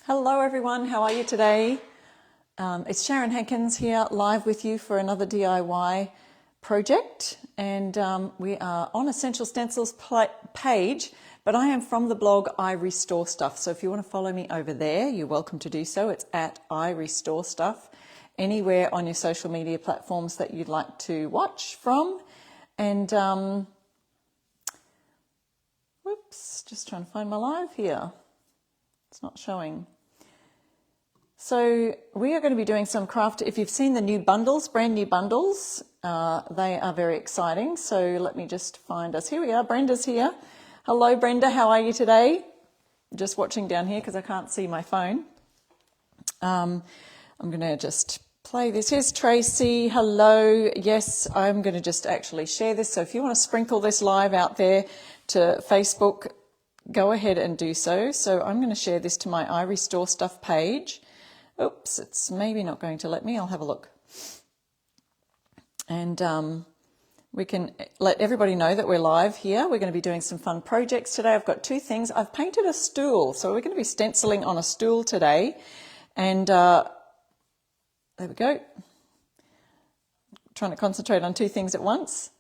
Hello everyone, how are you today? It's Sharon Hankins here, live with you for another DIY project, and we are on Essential Stencils page, but I am from the blog I Restore Stuff, so if you want to follow me over there, you're welcome to do so. It's at I Restore Stuff, anywhere on your social media platforms that you'd like to watch from. And whoops, just trying to find my live here. It's not showing. So we are going to be doing some craft. If you've seen the new bundles, brand new bundles, they are very exciting. So let me just find us. Here we are. Brenda's here. Hello, Brenda. How are you today? Just watching down here because I can't see my phone. I'm going to just play this. Here's Tracy. Hello. Yes, I'm going to just actually share this. So if you want to sprinkle this live out there to Facebook, go ahead and do so. So I'm going to share this to my I Restore Stuff page. Oops, it's maybe not going to let me. I'll have a look. And we can let everybody know that we're live here. We're going to be doing some fun projects today. I've got two things. I've painted a stool. So we're going to be stenciling on a stool today. And there we go. Trying to concentrate on two things at once.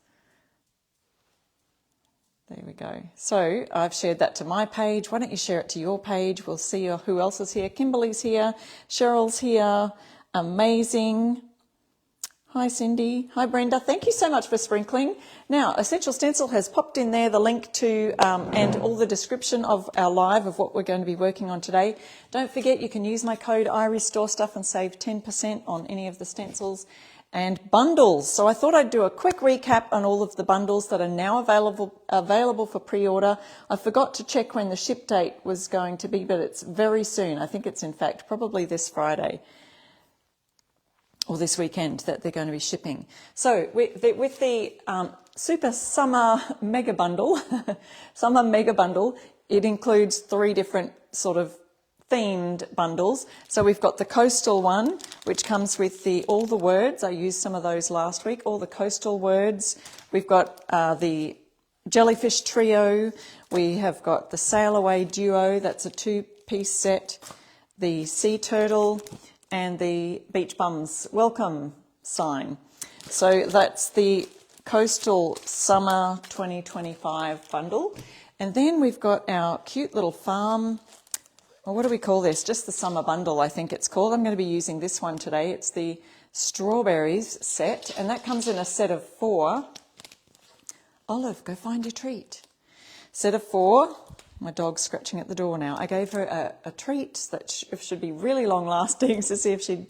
There we go. So I've shared that to my page. Why don't you share it to your page? We'll see who else is here. Kimberly's here. Cheryl's here. Amazing. Hi, Cindy. Hi, Brenda. Thank you so much for sprinkling. Now, Essential Stencil has popped in there the link to and all the description of our live of what we're going to be working on today. Don't forget you can use my code I Restore Stuff and save 10% on any of the stencils and bundles. So I thought I'd do a quick recap on all of the bundles that are now available for pre-order. I forgot to check when the ship date was going to be, but it's very soon. I think it's in fact probably this Friday or this weekend that they're going to be shipping. So with the Super Summer Mega Bundle, Summer Mega Bundle, it includes three different sort of themed bundles. So we've got the coastal one, which comes with all the words. I used some of those last week, all the coastal words. We've got the jellyfish trio. We have got the sail away duo. That's a 2-piece set. The sea turtle and the beach bums welcome sign. So that's the coastal summer 2025 bundle. And then we've got our cute little farm. Well, what do we call this? Just the summer bundle, I think it's called. I'm going to be using this one today. It's the strawberries set, and that comes in a set of 4. Olive, go find your treat. Set of 4. My dog's scratching at the door now. I gave her a treat that should be really long lasting to see if she'd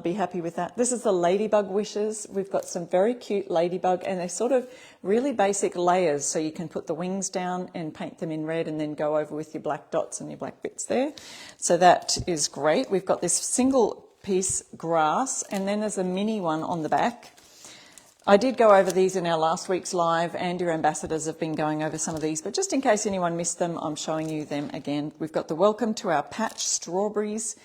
be happy with that. This is the ladybug wishes. We've got some very cute ladybug, and they're sort of really basic layers, so you can put the wings down and paint them in red and then go over with your black dots and your black bits there. So that is great. We've got this single piece grass, and then there's a mini one on the back. I did go over these in our last week's live, and your ambassadors have been going over some of these, but just in case anyone missed them, I'm showing you them again. We've got the welcome to our patch strawberries.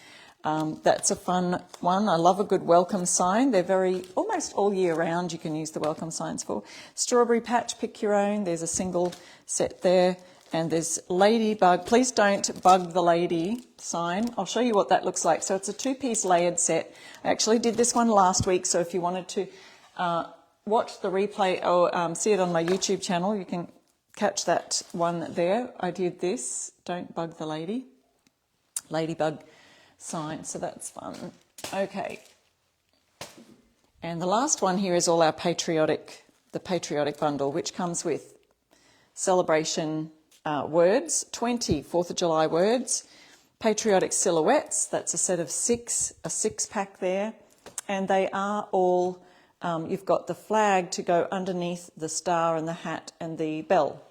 That's a fun one. I love a good welcome sign. They're almost all year round you can use the welcome signs for. Strawberry patch, pick your own. There's a single set there. And there's ladybug. Please don't bug the lady sign. I'll show you what that looks like. So it's a 2-piece layered set. I actually did this one last week. So if you wanted to watch the replay or see it on my YouTube channel, you can catch that one there. I did this. Don't bug the lady. Ladybug sign, so that's fun. Okay, and the last one here is all our the patriotic bundle, which comes with celebration words, 20 4th of July words, patriotic silhouettes. That's a set of 6, a 6-pack there, and they are all you've got the flag to go underneath the star and the hat and the bell.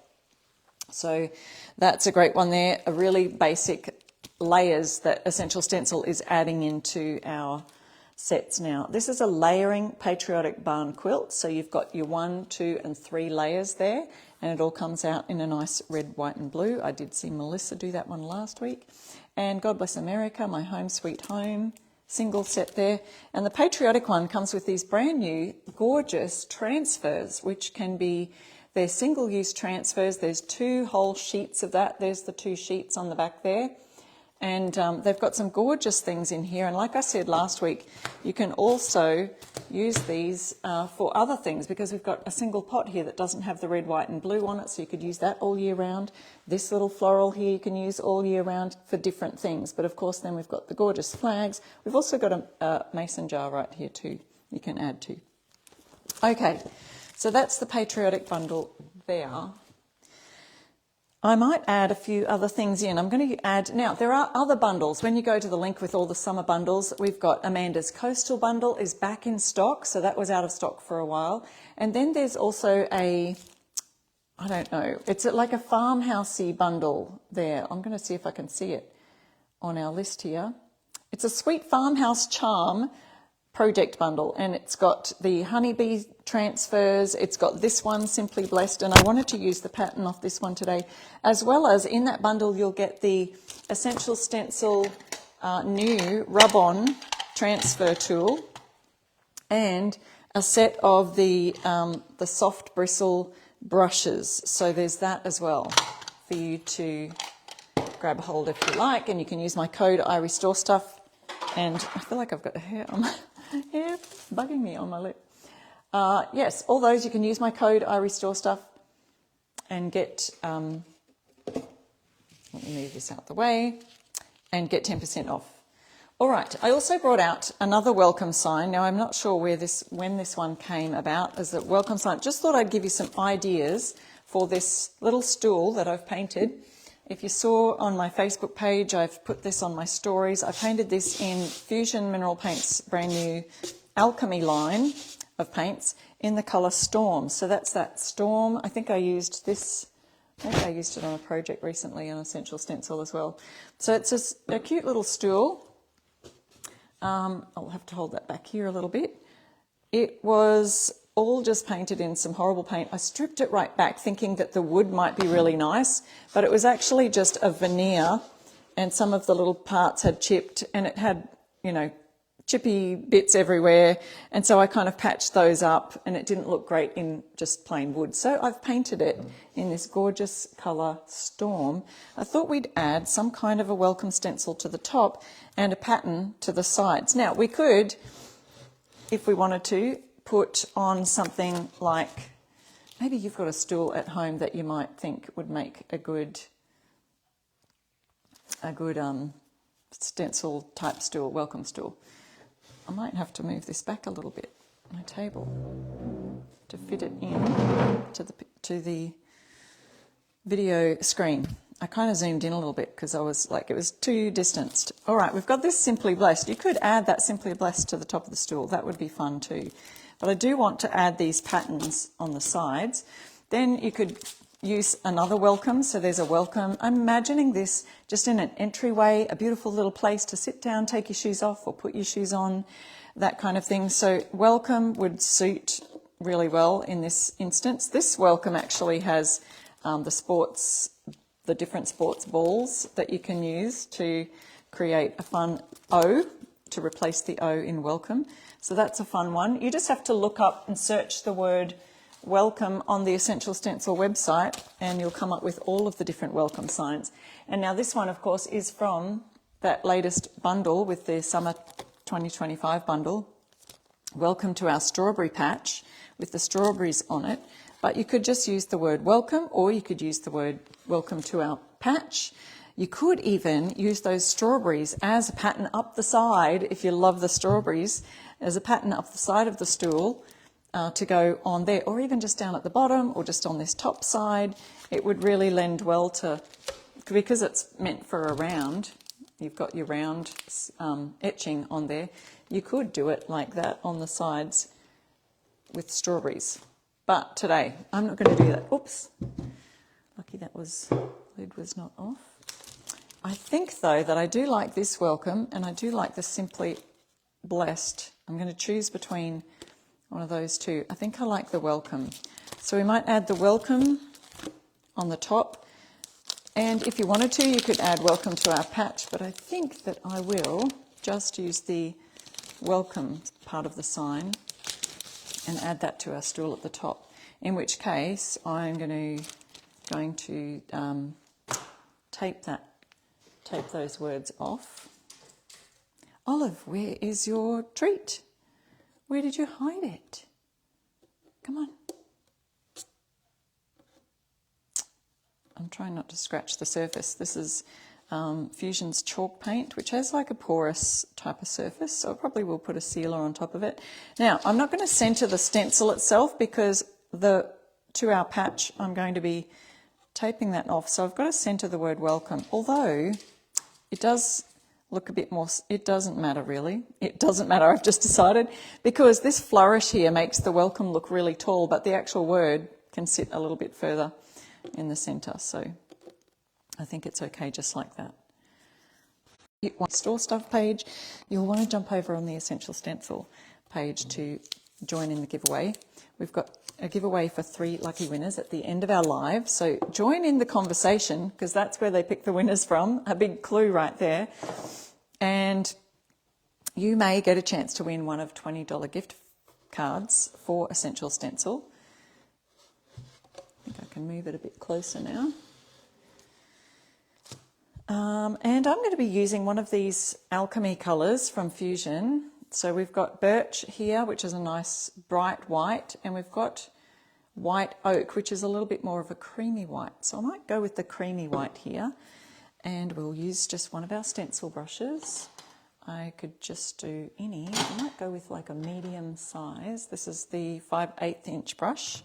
So that's a great one there. A really basic layers that Essential Stencil is adding into our sets now. This is a layering patriotic barn quilt. So you've got your 1, 2 and 3 layers there, and it all comes out in a nice red, white and blue. I did see Melissa do that one last week. And God Bless America, My Home Sweet Home, single set there. And the patriotic one comes with these brand new gorgeous transfers, which can be, they're single use transfers. There's 2 whole sheets of that. There's the 2 sheets on the back there. And they've got some gorgeous things in here. And like I said last week, you can also use these for other things, because we've got a single pot here that doesn't have the red, white and blue on it, so you could use that all year round. This little floral here you can use all year round for different things. But of course then we've got the gorgeous flags. We've also got a mason jar right here too you can add to. Okay, so that's the patriotic bundle there. I might add a few other things in. I'm going to add, now there are other bundles. When you go to the link with all the summer bundles, we've got Amanda's Coastal bundle is back in stock, so that was out of stock for a while. And then there's also a, I don't know, it's like a farmhousey bundle there. I'm going to see if I can see it on our list here. It's a Sweet Farmhouse Charm project bundle, and it's got the honeybee transfers, it's got this one, Simply Blessed, and I wanted to use the pattern off this one today, as well as in that bundle you'll get the Essential Stencil new rub-on transfer tool and a set of the soft bristle brushes. So there's that as well for you to grab a hold if you like, and you can use my code I Restore Stuff. And I feel like I've got hair on my hair bugging me on my lip. Yes, all those you can use my code I Restore Stuff and get, let me move this out the way, and get 10% off. All right, I also brought out another welcome sign. Now I'm not sure when this one came about as a welcome sign. Just thought I'd give you some ideas for this little stool that I've painted. If you saw on my Facebook page, I've put this on my stories. I painted this in Fusion Mineral Paints brand new Alchemy line of paints in the colour Storm. So that's that Storm. I think I used this, I think I used it on a project recently on Essential Stencil as well. So it's a cute little stool. I'll have to hold that back here a little bit. It was all just painted in some horrible paint. I stripped it right back thinking that the wood might be really nice, but it was actually just a veneer, and some of the little parts had chipped, and it had, you know, chippy bits everywhere, and so I kind of patched those up, and it didn't look great in just plain wood. So I've painted it in this gorgeous colour Storm. I thought we'd add some kind of a welcome stencil to the top and a pattern to the sides. Now we could, if we wanted to, put on something like, maybe you've got a stool at home that you might think would make a good stencil type stool, welcome stool. I might have to move this back a little bit, my table, to fit it in to the video screen. I kind of zoomed in a little bit because I was like, it was too distanced. All right, we've got this Simply Blessed. You could add that Simply Blessed to the top of the stool. That would be fun too. But I do want to add these patterns on the sides. Then you could use another welcome. So there's a welcome. I'm imagining this just in an entryway, a beautiful little place to sit down, take your shoes off or put your shoes on, that kind of thing. So welcome would suit really well in this instance. This welcome actually has the different sports balls that you can use to create a fun O, to replace the O in welcome. So that's a fun one. You just have to look up and search the word welcome on the Essential Stencil website, and you'll come up with all of the different welcome signs. And now this one, of course, is from that latest bundle with the Summer 2025 bundle. Welcome to our strawberry patch with the strawberries on it. But you could just use the word welcome, or you could use the word welcome to our patch. You could even use those strawberries as a pattern up the side, if you love the strawberries, as a pattern up the side of the stool to go on there, or even just down at the bottom or just on this top side. It would really lend well to, because it's meant for a round, you've got your round etching on there, you could do it like that on the sides with strawberries. But today, I'm not going to do that. Oops. Lucky that lid was not off. I think, though, that I do like this welcome, and I do like the Simply Blessed. I'm going to choose between one of those two. I think I like the welcome. So we might add the welcome on the top. And if you wanted to, you could add welcome to our patch, but I think that I will just use the welcome part of the sign and add that to our stool at the top, in which case I'm going to tape tape those words off. Olive, where is your treat? Where did you hide it? Come on. I'm trying not to scratch the surface. This is Fusion's chalk paint, which has like a porous type of surface, so I probably will put a sealer on top of it. Now, I'm not going to centre the stencil itself because to our patch, I'm going to be taping that off. So I've got to centre the word welcome, although it does look a bit more, it doesn't matter really. It doesn't matter, I've just decided, because this flourish here makes the welcome look really tall, but the actual word can sit a little bit further in the centre. So I think it's okay just like that. Store stuff page, you'll want to jump over on the Essential Stencil page to join in the giveaway. We've got a giveaway for 3 lucky winners at the end of our live, so join in the conversation because that's where they pick the winners from. A big clue right there. And you may get a chance to win one of $20 gift cards for Essential Stencil. I think I can move it a bit closer now. And I'm going to be using one of these alchemy colours from Fusion. So we've got birch here, which is a nice bright white, and we've got white oak, which is a little bit more of a creamy white. So I might go with the creamy white here, and we'll use just one of our stencil brushes. I could just do any. I might go with like a medium size. This is the 5/8 inch brush,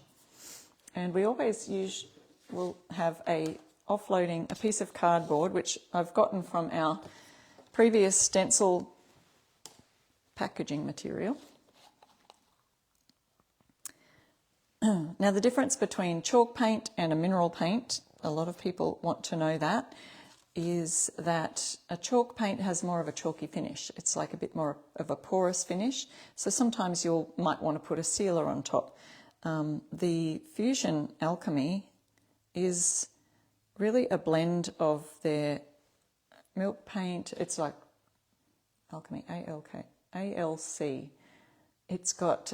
and we always will have a piece of cardboard, which I've gotten from our previous stencil packaging material. Now the difference between chalk paint and a mineral paint, a lot of people want to know that, is that a chalk paint has more of a chalky finish. It's like a bit more of a porous finish, so sometimes you might want to put a sealer on top. The Fusion Alchemy is really a blend of their milk paint. It's like Alchemy, ALC. It's got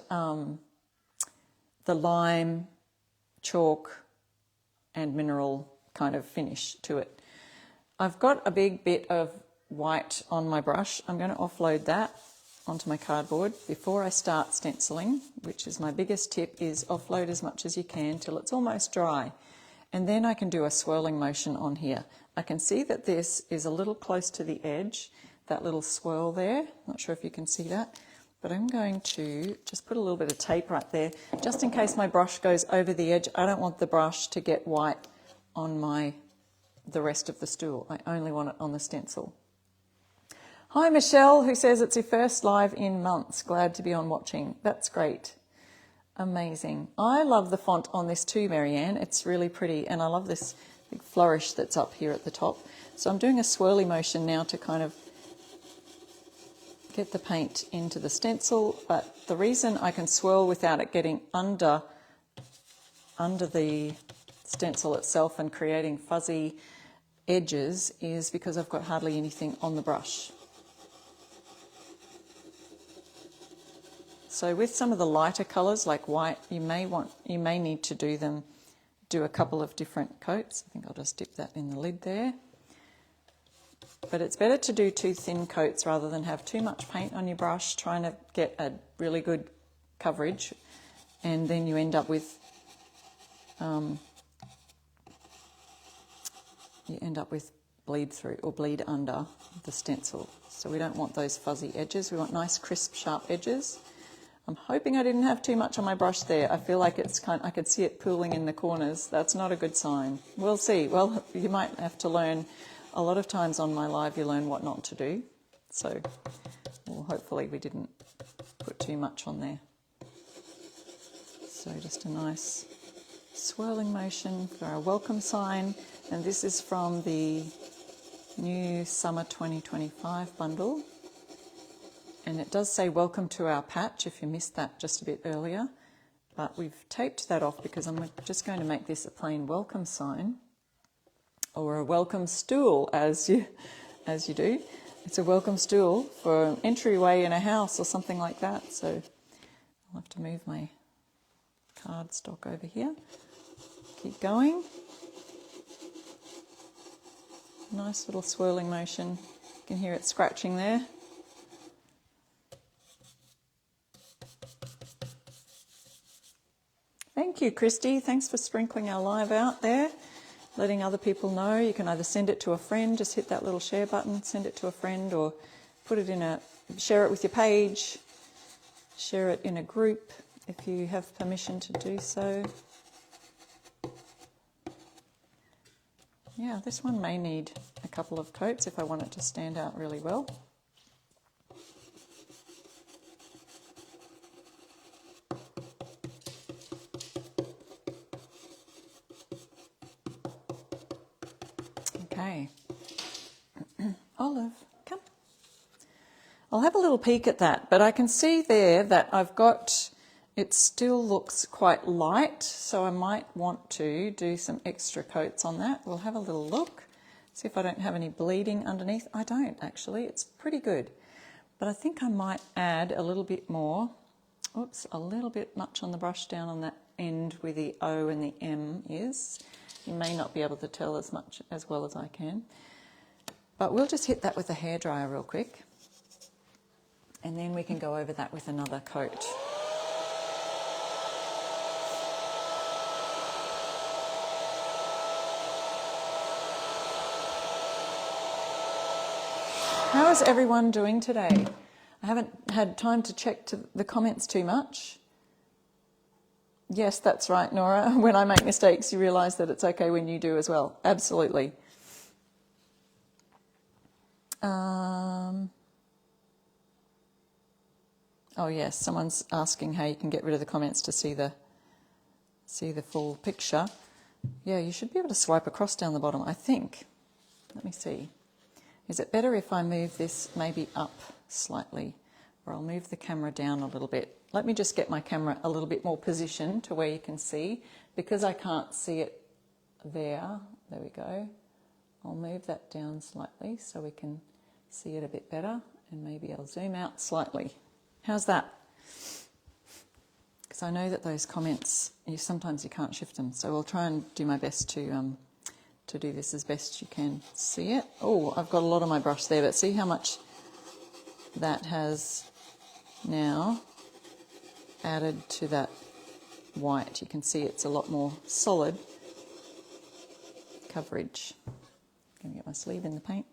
the lime, chalk and mineral kind of finish to it. I've got a big bit of white on my brush. I'm going to offload that onto my cardboard before I start stenciling, which is my biggest tip, is offload as much as you can till it's almost dry. And then I can do a swirling motion on here. I can see that this is a little close to the edge, that little swirl there. Not sure if you can see that, but I'm going to just put a little bit of tape right there, just in case my brush goes over the edge. I don't want the brush to get white on the rest of the stool. I only want it on the stencil. Hi Michelle, who says it's your first live in months. Glad to be on watching. That's great. Amazing. I love the font on this too, Marianne. It's really pretty, and I love this big flourish that's up here at the top. So I'm doing a swirly motion now to kind of get the paint into the stencil, but the reason I can swirl without it getting under the stencil itself and creating fuzzy edges is because I've got hardly anything on the brush. So with some of the lighter colours like white, you may need to do a couple of different coats. I think I'll just dip that in the lid there. But it's better to do 2 thin coats rather than have too much paint on your brush, trying to get a really good coverage, and then you end up with bleed through or bleed under the stencil. So we don't want those fuzzy edges. We want nice, crisp, sharp edges. I'm hoping I didn't have too much on my brush there. I feel like I could see it pooling in the corners. That's not a good sign. We'll see. Well, you might have to learn. A lot of times on my live you learn what not to do. So well, hopefully we didn't put too much on there. So just a nice swirling motion for our welcome sign. And this is from the new Summer 2025 bundle. And it does say welcome to our patch if you missed that just a bit earlier. But we've taped that off because I'm just going to make this a plain welcome sign, or a welcome stool as you do. It's a welcome stool for an entryway in a house or something like that. So I'll have to move my cardstock over here. Keep going. Nice little swirling motion. You can hear it scratching there. Thank you, Christy. Thanks for sprinkling our live out there, letting other people know. You can either send it to a friend, just hit that little share button, send it to a friend, or put it in share it with your page, share it in a group if you have permission to do so. Yeah, this one may need a couple of coats if I want it to stand out really well. Okay. Olive, come. I'll have a little peek at that, but I can see there that I've got, it still looks quite light, so I might want to do some extra coats on that. We'll have a little look, see if I don't have any bleeding underneath. I don't actually, it's pretty good. But I think I might add a little bit more. Oops, a little bit much on the brush down on that end where the O and the M is. You may not be able to tell as well as I can. But we'll just hit that with a hairdryer real quick. And then we can go over that with another coat. How is everyone doing today? I haven't had time to check the comments too much. Yes, that's right, Nora. When I make mistakes, you realise that it's okay when you do as well. Absolutely. Oh yes, someone's asking how you can get rid of the comments to see the full picture. Yeah, you should be able to swipe across down the bottom, I think. Let me see. Is it better if I move this maybe up slightly, or I'll move the camera down a little bit? Let me just get my camera a little bit more positioned to where you can see, because I can't see it there. There we go. I'll move that down slightly so we can see it a bit better, and maybe I'll zoom out slightly. How's that? Because I know that those comments, sometimes you can't shift them, so I'll try and do my best to do this as best you can see it. Oh, I've got a lot on my brush there, but see how much that has now added to that white. You can see it's a lot more solid coverage. I'm going to get my sleeve in the paint.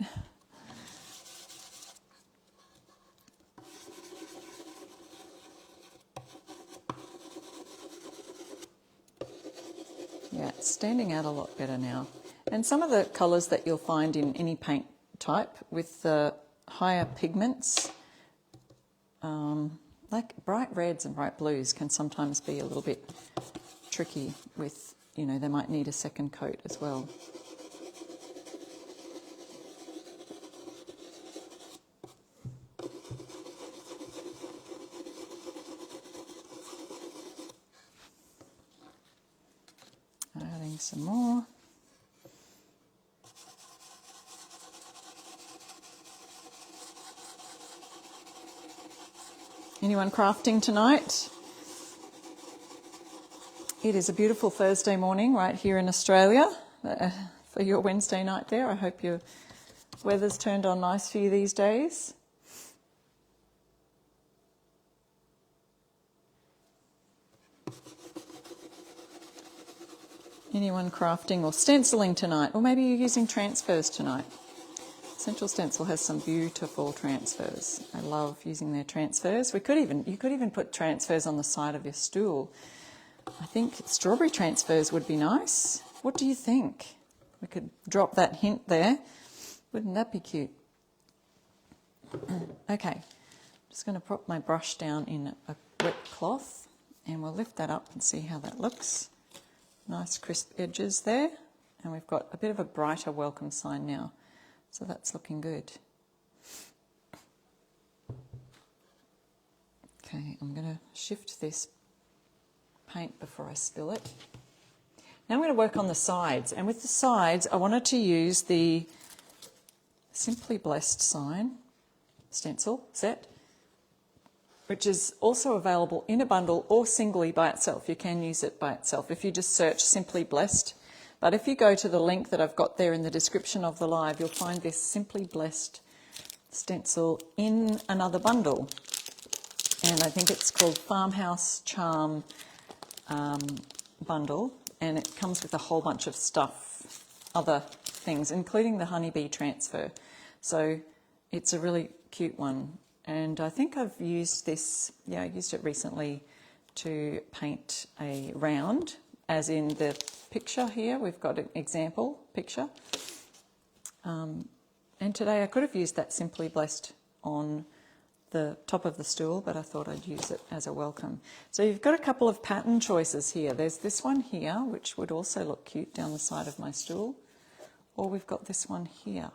Yeah, it's standing out a lot better now. And some of the colours that you'll find in any paint type with the higher pigments, like bright reds and bright blues, can sometimes be a little bit tricky with, they might need a second coat as well. Adding some more. Anyone crafting tonight? It is a beautiful Thursday morning right here in Australia for your Wednesday night there. I hope your weather's turned on nice for you these days. Anyone crafting or stenciling tonight? Or maybe you're using transfers tonight. Essential Stencil has some beautiful transfers. I love using their transfers. You could even put transfers on the side of your stool. I think strawberry transfers would be nice. What do you think? We could drop that hint there. Wouldn't that be cute? Okay, I'm just going to prop my brush down in a wet cloth, and we'll lift that up and see how that looks. Nice crisp edges there, and we've got a bit of a brighter welcome sign now. So that's looking good. Okay, I'm going to shift this paint before I spill it. Now I'm going to work on the sides, and with the sides I wanted to use the Simply Blessed stencil set, which is also available in a bundle or singly by itself. You can use it by itself. If you just search Simply Blessed But if you go to the link that I've got there in the description of the live, you'll find this Simply Blessed stencil in another bundle. And I think it's called Farmhouse Charm bundle, and it comes with a whole bunch of stuff, other things, including the honeybee transfer. So it's a really cute one. And I think I've used this, I used it recently to paint a round, as in the picture here. We've got an example picture. And today I could have used that Simply Blessed on the top of the stool, but I thought I'd use it as a welcome. So you've got a couple of pattern choices here. There's this one here, which would also look cute down the side of my stool. Or we've got this one here.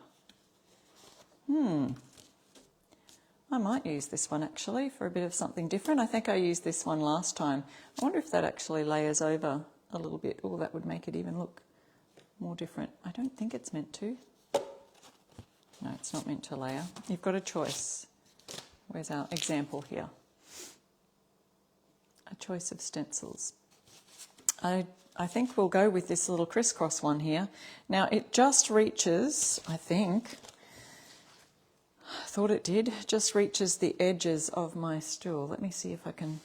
I might use this one actually for a bit of something different. I think I used this one last time. I wonder if that actually layers over a little bit. Oh, that would make it even look more different. I don't think it's meant to. No, it's not meant to layer. You've got a choice. Where's our example here? A choice of stencils. I think we'll go with this little crisscross one here. Now it just reaches, I think, I thought it did, just reaches the edges of my stool. Let me see if I can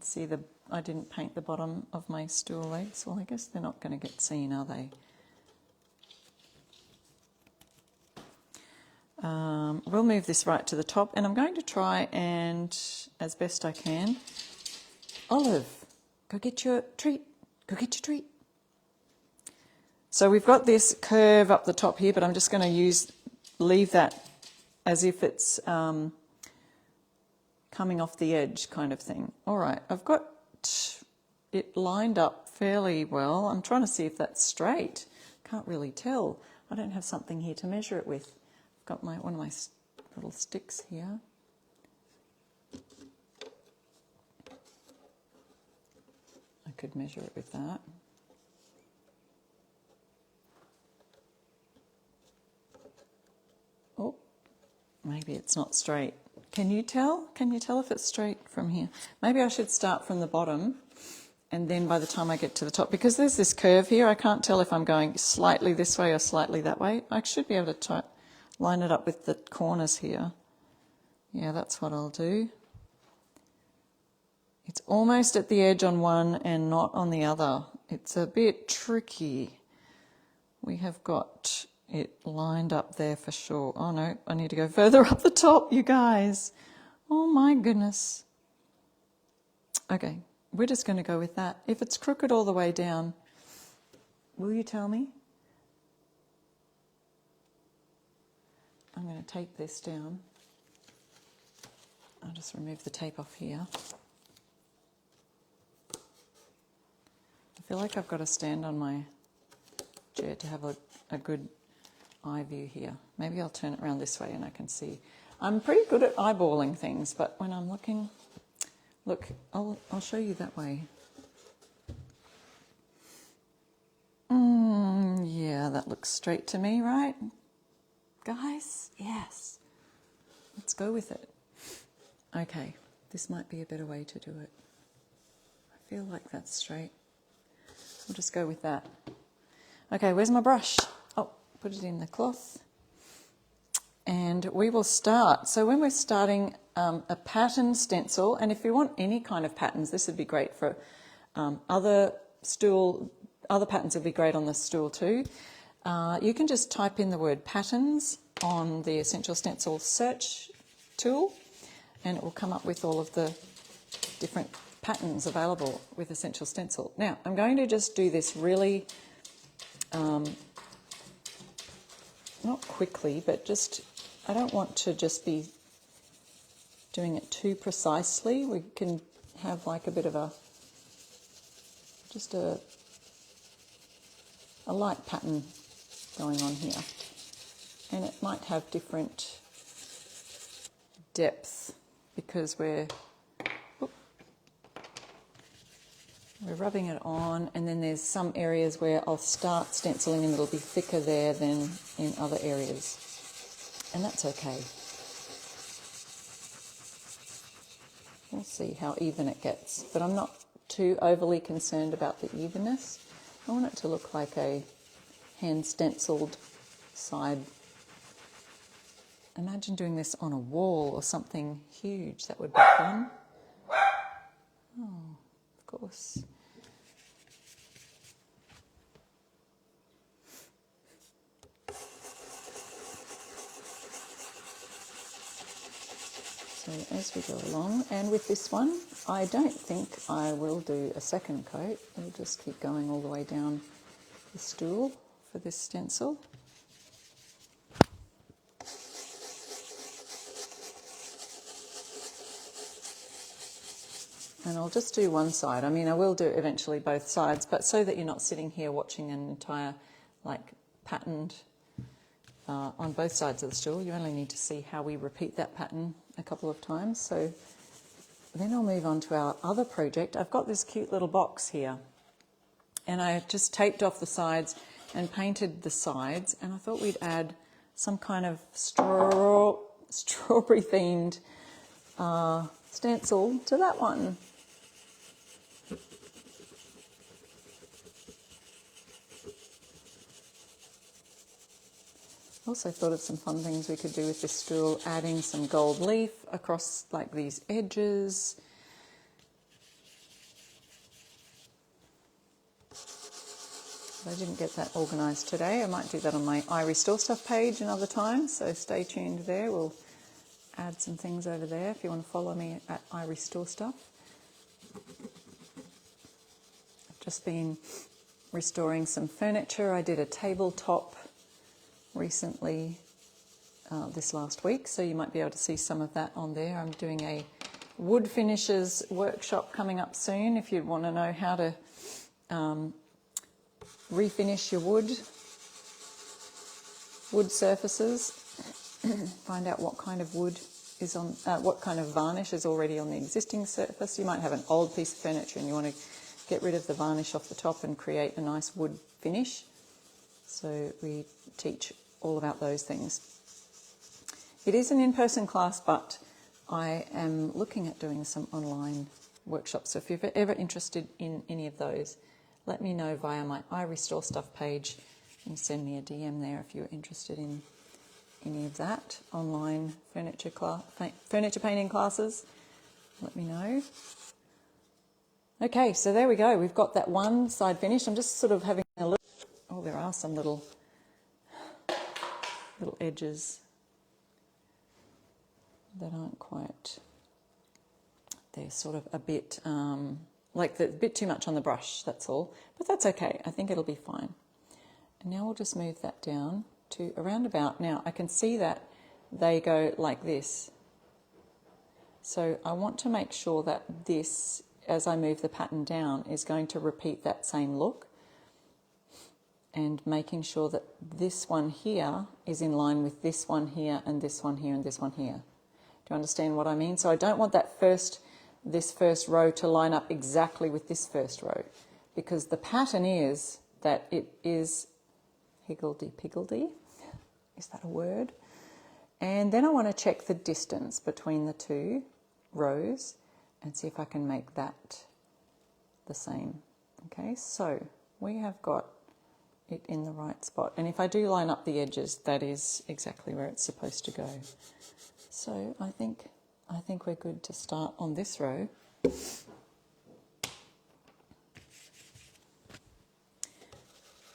see I didn't paint the bottom of my stool legs. Well, I guess they're not going to get seen, are they? We'll move this right to the top, and I'm going to try and, as best I can, Olive, go get your treat, go get your treat. So we've got this curve up the top here, but I'm just going to leave that as if it's coming off the edge kind of thing. All right, I've got it lined up fairly well. I'm trying to see if that's straight. Can't really tell. I don't have something here to measure it with. I've got one of my little sticks here. I could measure it with that. Oh, maybe it's not straight. Can you tell? Can you tell if it's straight from here? Maybe I should start from the bottom, and then by the time I get to the top, because there's this curve here, I can't tell if I'm going slightly this way or slightly that way. I should be able to line it up with the corners here. Yeah, that's what I'll do. It's almost at the edge on one and not on the other. It's a bit tricky. We have got it lined up there for sure. Oh no, I need to go further up the top, you guys. Oh my goodness. Okay, we're just going to go with that. If it's crooked all the way down, will you tell me? I'm going to tape this down. I'll just remove the tape off here. I feel like I've got to stand on my chair to have a good eye view here. Maybe I'll turn it around this way and I can see. I'm pretty good at eyeballing things, but when I'm looking, look, I'll show you that way. Yeah, that looks straight to me, right? Guys, yes. Let's go with it. Okay, this might be a better way to do it. I feel like that's straight. We'll just go with that. Okay, where's my brush? Oh, put it in the cloth. And we will start. So when we're starting a pattern stencil, and if you want any kind of patterns, this would be great for other patterns would be great on the stool too. You can just type in the word patterns on the Essential Stencil search tool, and it will come up with all of the different patterns available with Essential Stencil. Now, I'm going to just do this really, not quickly, but just, I don't want to just be doing it too precisely. We can have like a bit of just a light pattern going on here. And it might have different depth because we're rubbing it on, and then there's some areas where I'll start stenciling and it'll be thicker there than in other areas. And that's okay. We'll see how even it gets. But I'm not too overly concerned about the evenness. I want it to look like a hand stenciled side. Imagine doing this on a wall or something huge. That would be fun. Oh, of course. So as we go along, and with this one, I don't think I will do a second coat. I'll just keep going all the way down the stool for this stencil. And I'll just do one side. I mean, I will do eventually both sides, but so that you're not sitting here watching an entire, like, patterned on both sides of the stool. You only need to see how we repeat that pattern a couple of times. So then I'll move on to our other project. I've got this cute little box here, and I just taped off the sides and painted the sides, and I thought we'd add some kind of strawberry themed stencil to that one. Also thought of some fun things we could do with this stool, adding some gold leaf across like these edges. I didn't get that organised today. I might do that on my I Restore Stuff page another time, so stay tuned there. We'll add some things over there if you want to follow me at I Restore Stuff. I've just been restoring some furniture. I did a tabletop recently this last week, so you might be able to see some of that on there. I'm doing a wood finishes workshop coming up soon if you want to know how to refinish your wood surfaces. Find out what kind of wood is on, what kind of varnish is already on the existing surface. You might have an old piece of furniture and you want to get rid of the varnish off the top and create a nice wood finish. So we teach all about those things. It is an in-person class, but I am looking at doing some online workshops. So if you're ever interested in any of those, let me know via my I Restore Stuff page and send me a DM there if you're interested in any of that. Online furniture painting classes, let me know. Okay, so there we go. We've got that one side finished. I'm just sort of having a look. Oh, there are some little edges that aren't quite, they're sort of a bit, like a bit too much on the brush, that's all. But that's okay, I think it'll be fine. And now we'll just move that down to around about, now I can see that they go like this. So I want to make sure that this, as I move the pattern down, is going to repeat that same look. And making sure that this one here is in line with this one here and this one here and this one here. Do you understand what I mean? So I don't want this first row to line up exactly with this first row, because the pattern is that it is higgledy-piggledy. Is that a word? And then I want to check the distance between the two rows and see if I can make that the same. Okay, so we have got it in the right spot, and if I do line up the edges, that is exactly where it's supposed to go. So I think we're good to start on this row. And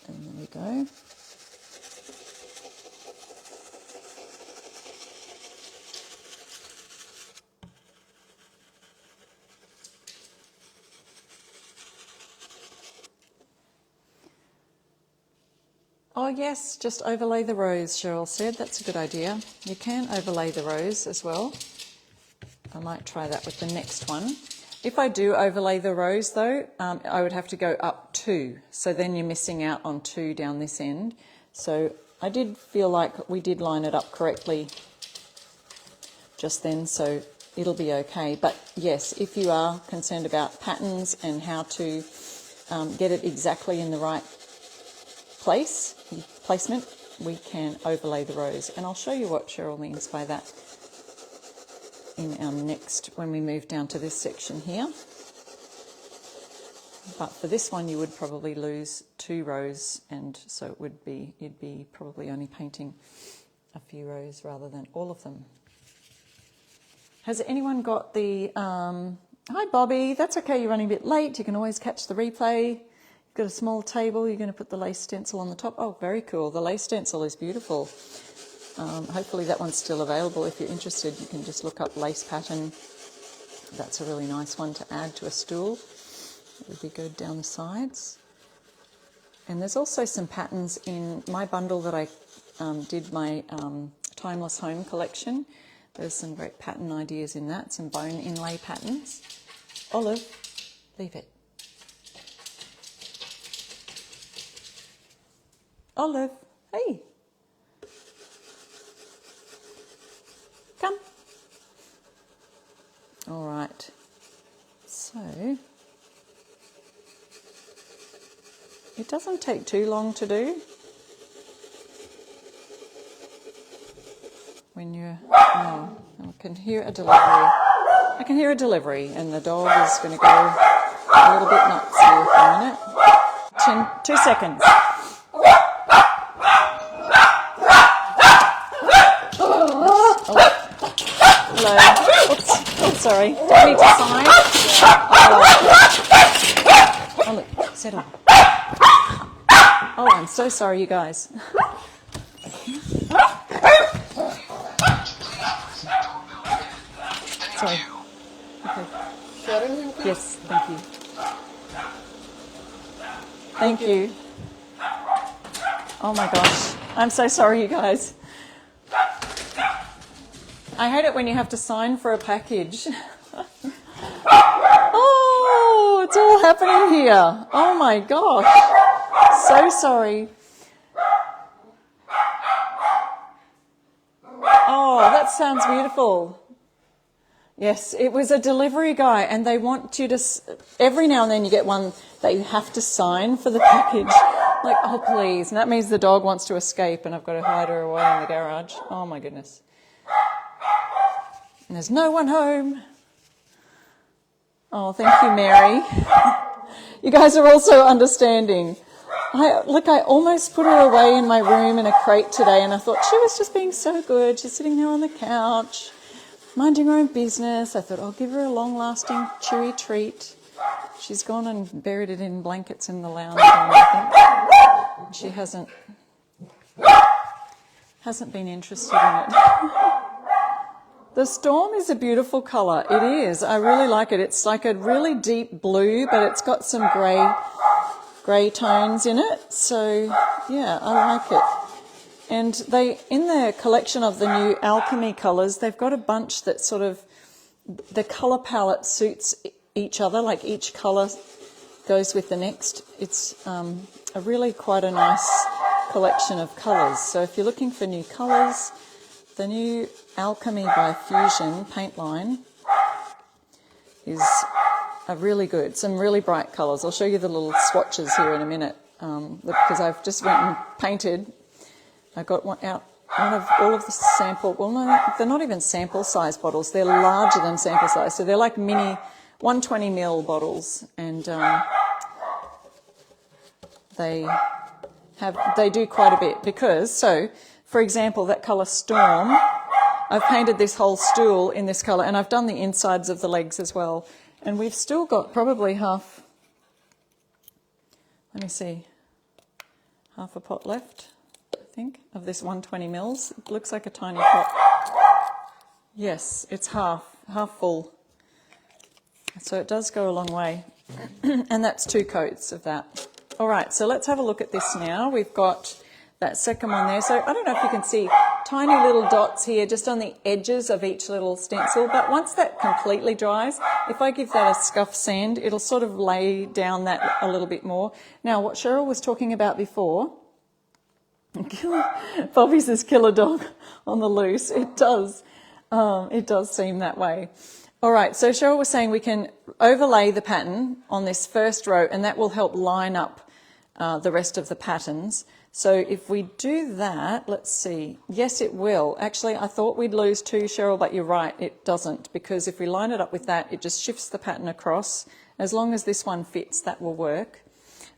there we go. Oh yes, just overlay the rows, Cheryl said. That's a good idea. You can overlay the rows as well. I might try that with the next one. If I do overlay the rows though, I would have to go up 2. So then you're missing out on 2 down this end. So I did feel like we did line it up correctly just then, so it'll be okay. But yes, if you are concerned about patterns and how to get it exactly in the right placement, we can overlay the rows, and I'll show you what Cheryl means by that in our next, when we move down to this section here. But for this one, you would probably lose 2 rows, and so it would be, you'd be probably only painting a few rows rather than all of them. Has anyone got the, hi Bobby, that's okay, you're running a bit late, you can always catch the replay. You've got a small table, you're going to put the lace stencil on the top. Oh, very cool, the lace stencil is beautiful. Hopefully that one's still available. If you're interested, you can just look up lace pattern. That's a really nice one to add to a stool. It would be good down the sides. And there's also some patterns in my bundle that I did my Timeless Home collection. There's some great pattern ideas in that, some bone inlay patterns. Olive, leave it. Olive, hey. Come. All right, so it doesn't take too long to do. When you're, oh, I can hear a delivery. I can hear a delivery, and the dog is going to go a little bit nuts here for a minute. 2 seconds. Hello. Oops. Oh, sorry. Do I need to sign? Oh, look. Settle. Oh, I'm so sorry, you guys. Sorry. Okay. Sharon? Yes, thank you. Thank you. Oh my gosh. I'm so sorry, you guys. I hate it when you have to sign for a package. Oh, it's all happening here. Oh my gosh. So sorry. Oh, that sounds beautiful. Yes, it was a delivery guy, and they want you to, every now and then you get one that you have to sign for the package. Like, oh please. And that means the dog wants to escape and I've got to hide her away in the garage. Oh my goodness. And there's no one home. Oh, thank you, Mary. You guys are also understanding. I almost put her away in my room in a crate today, and I thought she was just being so good. She's sitting there on the couch, minding her own business. I thought I'll give her a long-lasting chewy treat. She's gone and buried it in blankets in the lounge room, I think. She hasn't been interested in it. The Storm is a beautiful colour. It is. I really like it. It's like a really deep blue, but it's got some grey tones in it. So, yeah, I like it. And they, in their collection of the new Alchemy colours, they've got a bunch that sort of, the colour palette suits each other, like each colour goes with the next. It's a really quite a nice collection of colours. So if you're looking for new colours, the new Alchemy by Fusion paint line is a really good, some really bright colours. I'll show you the little swatches here in a minute, because I've just went and painted. I got one of all of the sample, well no, they're not even sample size bottles, they're larger than sample size, so they're like mini 120ml bottles, and they do quite a bit, because, so for example, that colour Storm, I've painted this whole stool in this colour, and I've done the insides of the legs as well, and we've still got probably half a pot left, I think, of this 120ml. It looks like a tiny pot. Yes, it's half full. So it does go a long way. And that's 2 coats of that. All right, so let's have a look at this now. We've got that second one there. So I don't know if you can see tiny little dots here just on the edges of each little stencil, but once that completely dries, if I give that a scuff sand, it'll sort of lay down that a little bit more. Now, what Cheryl was talking about before, Bobby says killer dog on the loose. It does seem that way. All right, so Cheryl was saying we can overlay the pattern on this first row, and that will help line up the rest of the patterns. So if we do that, let's see. Yes, it will. Actually, I thought we'd lose 2, Cheryl, but you're right, it doesn't, because if we line it up with that, it just shifts the pattern across. As long as this one fits, that will work.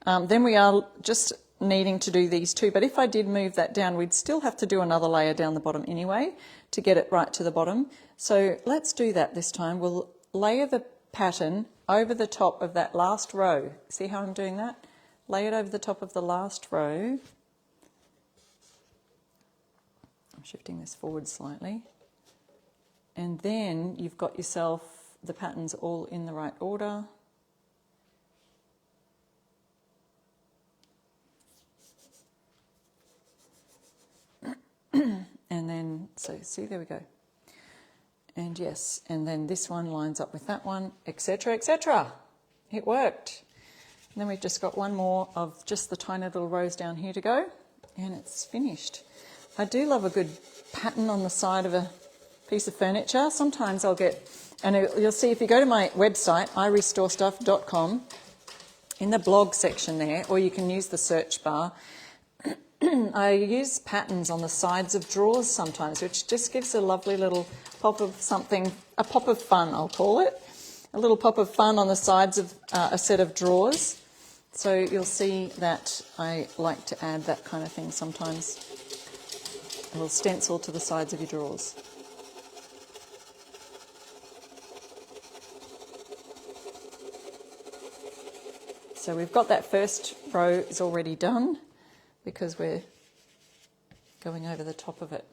Then we are just needing to do these 2, but if I did move that down, we'd still have to do another layer down the bottom anyway to get it right to the bottom. So let's do that this time. We'll layer the pattern over the top of that last row. See how I'm doing that? Lay it over the top of the last row. I'm shifting this forward slightly. And then you've got yourself the patterns all in the right order. And then, so see, there we go. And yes, and then this one lines up with that one, etc., etc. It worked. And then we've just got one more of just the tiny little rows down here to go, and it's finished. I do love a good pattern on the side of a piece of furniture. Sometimes I'll get, and you'll see if you go to my website, irestorestuff.com, in the blog section there, or you can use the search bar, I use patterns on the sides of drawers sometimes, which just gives a lovely little pop of something, a pop of fun, I'll call it. A little pop of fun on the sides of a set of drawers. So you'll see that I like to add that kind of thing sometimes. A little stencil to the sides of your drawers. So we've got that first row is already done, because we're going over the top of it.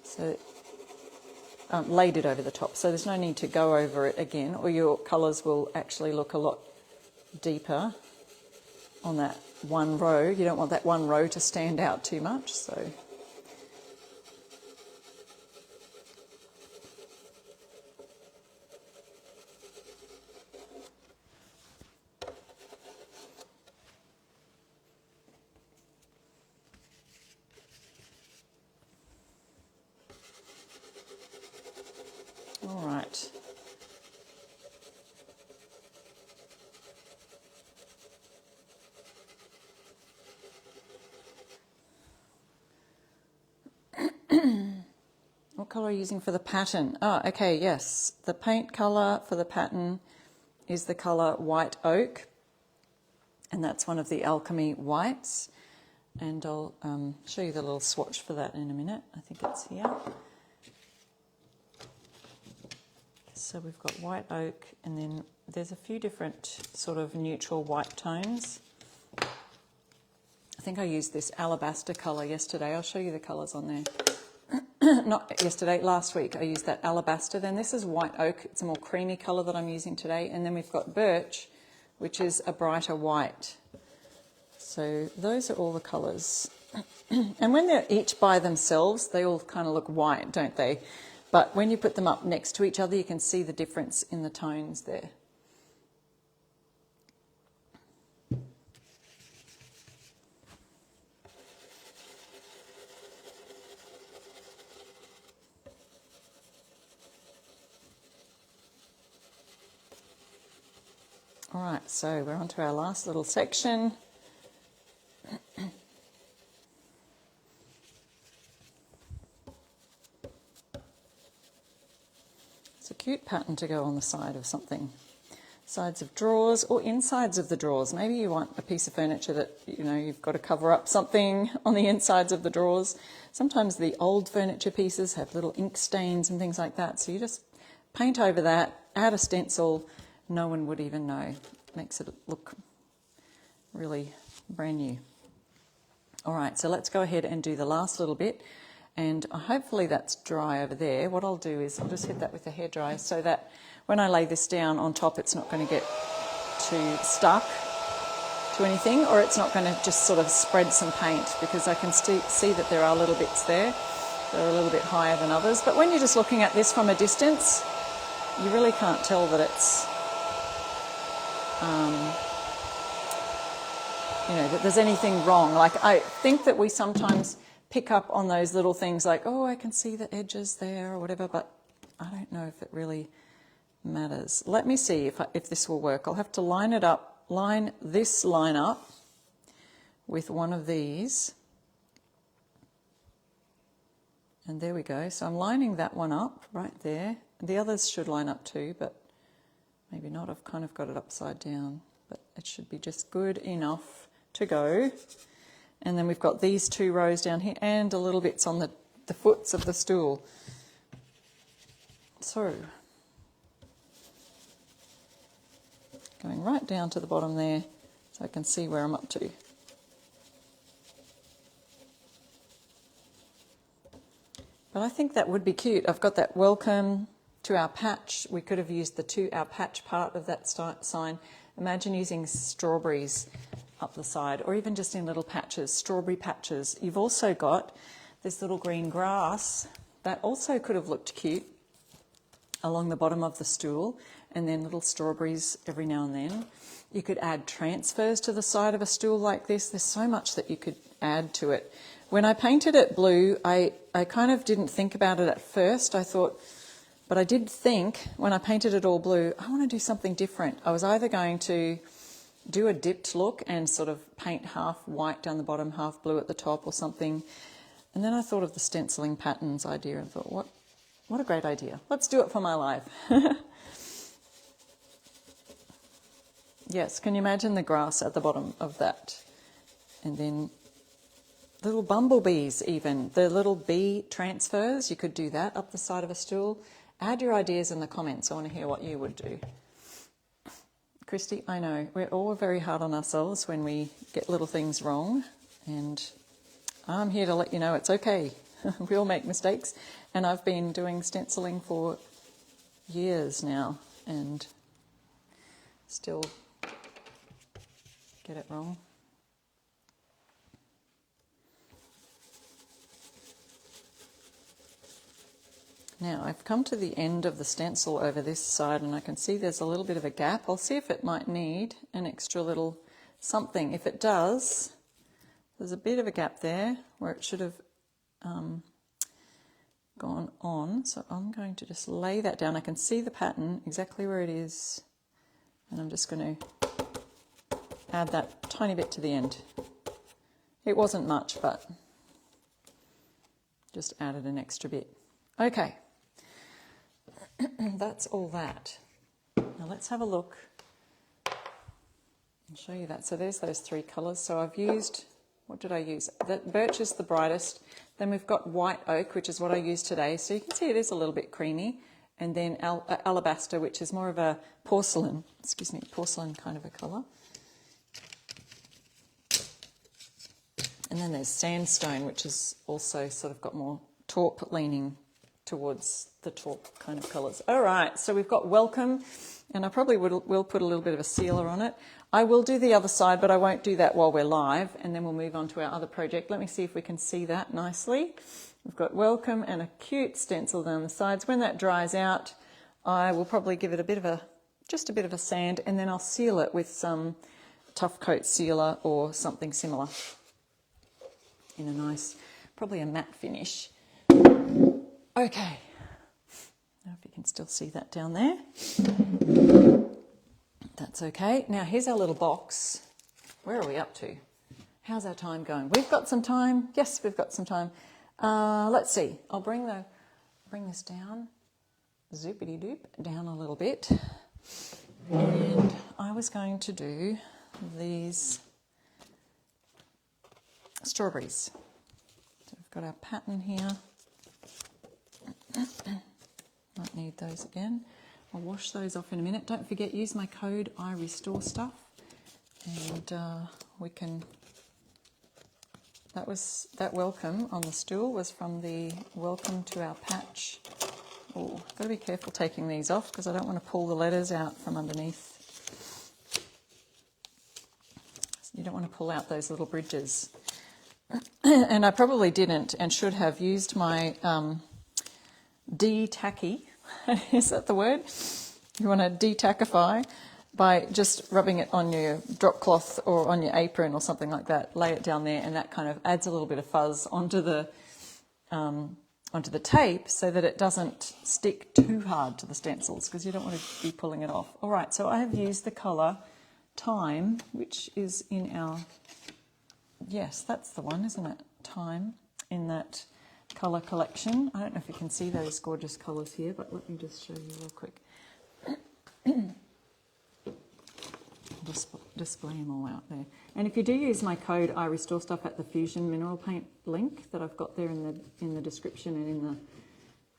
So laid it over the top, so there's no need to go over it again, or your colours will actually look a lot deeper on that one row. You don't want that one row to stand out too much, so all right. What colour are you using for the pattern? Oh, okay, yes. The paint colour for the pattern is the colour White Oak, and that's one of the Alchemy whites. And I'll show you the little swatch for that in a minute. I think it's here. So we've got White Oak, and then there's a few different sort of neutral white tones. I think I used this alabaster colour yesterday. I'll show you the colours on there. Not yesterday, last week I used that alabaster. Then this is White Oak. It's a more creamy colour that I'm using today. And then we've got Birch, which is a brighter white. So those are all the colours. And when they're each by themselves, they all kind of look white, don't they? But when you put them up next to each other, you can see the difference in the tones there. All right, so we're on to our last little section. It's a cute pattern to go on the side of something. Sides of drawers or insides of the drawers. Maybe you want a piece of furniture that, you know, you've got to cover up something on the insides of the drawers. Sometimes the old furniture pieces have little ink stains and things like that. So you just paint over that, add a stencil. No one would even know. Makes it look really brand new. All right, so let's go ahead and do the last little bit. And hopefully that's dry over there. What I'll do is I'll just hit that with the hairdryer so that when I lay this down on top, it's not going to get too stuck to anything, or it's not going to just sort of spread some paint, because I can see that there are little bits there that are a little bit higher than others. But when you're just looking at this from a distance, you really can't tell that it's you know, that there's anything wrong. Like, I think that we sometimes pick up on those little things like, oh, I can see the edges there or whatever, but I don't know if it really matters. Let me see if this will work. I'll have to line it up, line this line up with one of these. And there we go. So I'm lining that one up right there. The others should line up too, but maybe not. I've kind of got it upside down, but it should be just good enough to go. And then we've got these 2 rows down here and a little bits on the foots of the stool. So going right down to the bottom there so I can see where I'm up to. But I think that would be cute. I've got that welcome to our patch. We could have used the to our patch part of that sign. Imagine using strawberries up the side, or even just in little patches, strawberry patches. You've also got this little green grass that also could have looked cute along the bottom of the stool, and then little strawberries every now and then. You could add transfers to the side of a stool like this. There's so much that you could add to it. When I painted it blue, I kind of didn't think about it at first. I thought, but I did think when I painted it all blue, I want to do something different. I was either going to do a dipped look and sort of paint half white down the bottom, half blue at the top or something. And then I thought of the stenciling patterns idea and thought, what a great idea. Let's do it for my life. Yes, can you imagine the grass at the bottom of that? And then little bumblebees even, the little bee transfers, you could do that up the side of a stool. Add your ideas in the comments. I want to hear what you would do. Christy, I know, we're all very hard on ourselves when we get little things wrong, and I'm here to let you know it's okay. We all make mistakes, and I've been doing stenciling for years now and still get it wrong. Now I've come to the end of the stencil over this side, and I can see there's a little bit of a gap. I'll see if it might need an extra little something. If it does, there's a bit of a gap there where it should have gone on. So I'm going to just lay that down. I can see the pattern exactly where it is, and I'm just going to add that tiny bit to the end. It wasn't much, but just added an extra bit. Okay. That's all that. Now let's have a look. I'll show you that. So there's those 3 colours. So I've used, what did I use? That birch is the brightest. Then we've got white oak, which is what I used today. So you can see it is a little bit creamy. And then alabaster, which is more of a porcelain, porcelain kind of a colour. And then there's sandstone, which is also sort of got more taupe leaning towards the taupe kind of colours. All right, so we've got welcome, and I probably will put a little bit of a sealer on it. I will do the other side, but I won't do that while we're live, and then we'll move on to our other project. Let me see if we can see that nicely. We've got welcome and a cute stencil down the sides. When that dries out, I will probably give it just a bit of a sand, and then I'll seal it with some Tough Coat sealer or something similar in a nice, probably a matte finish. Okay, now if you can still see that down there, that's okay. Now here's our little box. Where are we up to? How's our time going? We've got some time. Yes, we've got some time. Let's see. I'll bring this down, zoopity doop, down a little bit. And I was going to do these strawberries. So we've got our pattern here. Might need those again. I'll wash those off in a minute. Don't forget, use my code I restore stuff, and we can. That welcome on the stool was from the welcome to our patch. Oh, got to be careful taking these off because I don't want to pull the letters out from underneath. You don't want to pull out those little bridges. And I probably didn't and should have used my de-tacky, is that the word? You want to de-tackify by just rubbing it on your drop cloth or on your apron or something like that. Lay it down there, and that kind of adds a little bit of fuzz onto the tape so that it doesn't stick too hard to the stencils, because you don't want to be pulling it off. All right, so I have used the colour Thyme, which is in our yes, that's the one, isn't it? Thyme in that colour collection. I don't know if you can see those gorgeous colours here, but let me just show you real quick. Display them all out there. And if you do use my code, I restore stuff at the Fusion Mineral Paint link that I've got there in the description and in the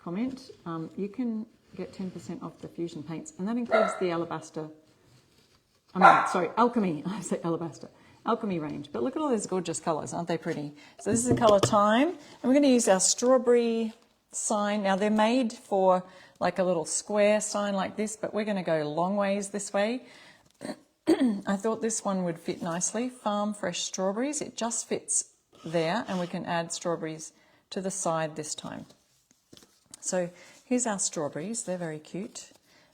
comment, you can get 10% off the Fusion paints, and that includes the Alchemy. I say alabaster. Alchemy range. But look at all those gorgeous colours, aren't they pretty? So this is the colour Thyme, and we're going to use our strawberry sign. Now they're made for like a little square sign like this, but we're going to go long ways this way. I thought this one would fit nicely. Farm fresh strawberries. It just fits there, and we can add strawberries to the side this time. So here's our strawberries. They're very cute.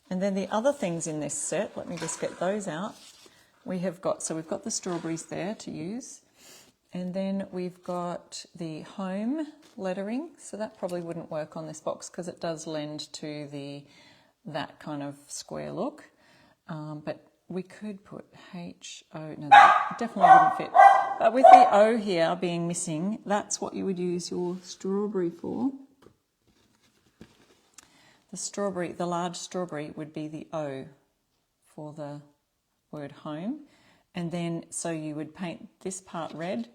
And then the other things in this set, let me just get those out. We've got the strawberries there to use. And then we've got the home lettering. So that probably wouldn't work on this box because it does lend to that kind of square look. But we could put H-O, no, that definitely wouldn't fit. But with the O here being missing, that's what you would use your strawberry for. The large strawberry would be the O for the word home. And then, so you would paint this part red,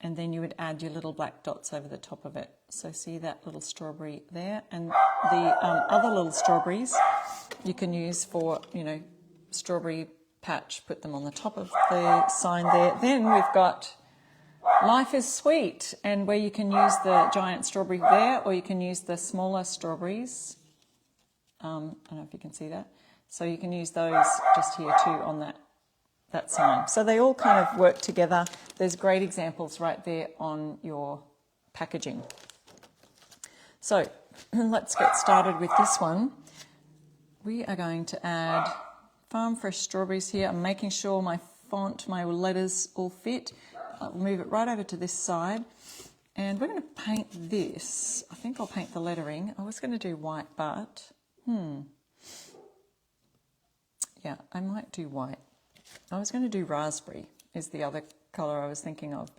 and then you would add your little black dots over the top of it. So see that little strawberry there? And the other little strawberries you can use for, strawberry patch, put them on the top of the sign there. Then we've got Life is Sweet, and where you can use the giant strawberry there, or you can use the smaller strawberries. I don't know if you can see that. So you can use those just here too on that sign. So they all kind of work together. There's great examples right there on your packaging. So let's get started with this one. We are going to add farm fresh strawberries here. I'm making sure my font, my letters all fit. I'll move it right over to this side. And we're going to paint this. I think I'll paint the lettering. I was going to do white, but yeah, I might do white. I was going to do raspberry is the other colour I was thinking of,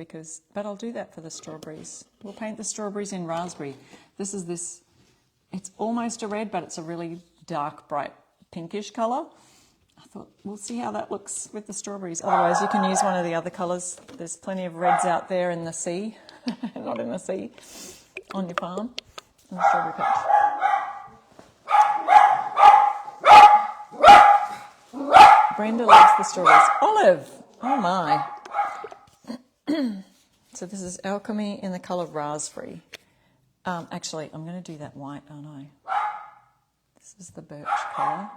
but I'll do that for the strawberries. We'll paint the strawberries in raspberry. It's almost a red, but it's a really dark, bright pinkish colour. I thought we'll see how that looks with the strawberries. Otherwise, you can use one of the other colours. There's plenty of reds out there in the sea, not in the sea, on your farm, in the strawberry patch. Brenda loves the strawberries. Olive! Oh my. So this is Alchemy in the colour raspberry. Actually, I'm going to do that white, aren't I? This is the birch colour.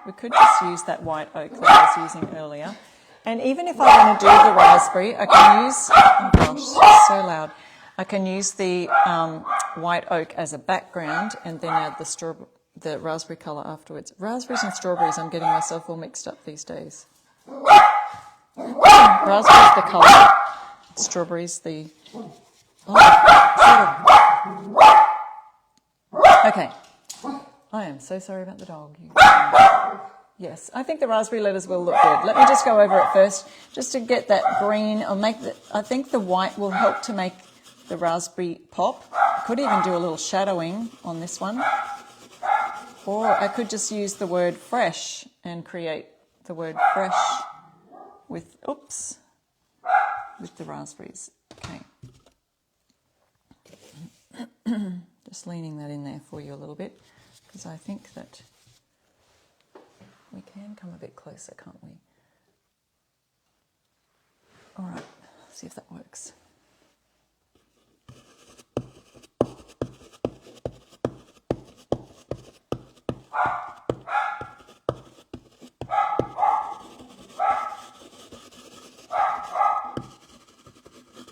We could just use that white oak that I was using earlier. And even if I want to do the raspberry, I can use, oh gosh, so loud. I can use the white oak as a background and then add the raspberry colour afterwards. Raspberries and strawberries, I'm getting myself all mixed up these days. Raspberries the colour, strawberries the... Okay. I am so sorry about the dog. Yes, I think the raspberry letters will look good. Let me just go over it first, just to get that green. I think the white will help to make the raspberry pop. I could even do a little shadowing on this one. Or I could just use the word fresh and create the word fresh with the raspberries. Okay. Just leaning that in there for you a little bit, because I think that we can come a bit closer, can't we? All right, see if that works.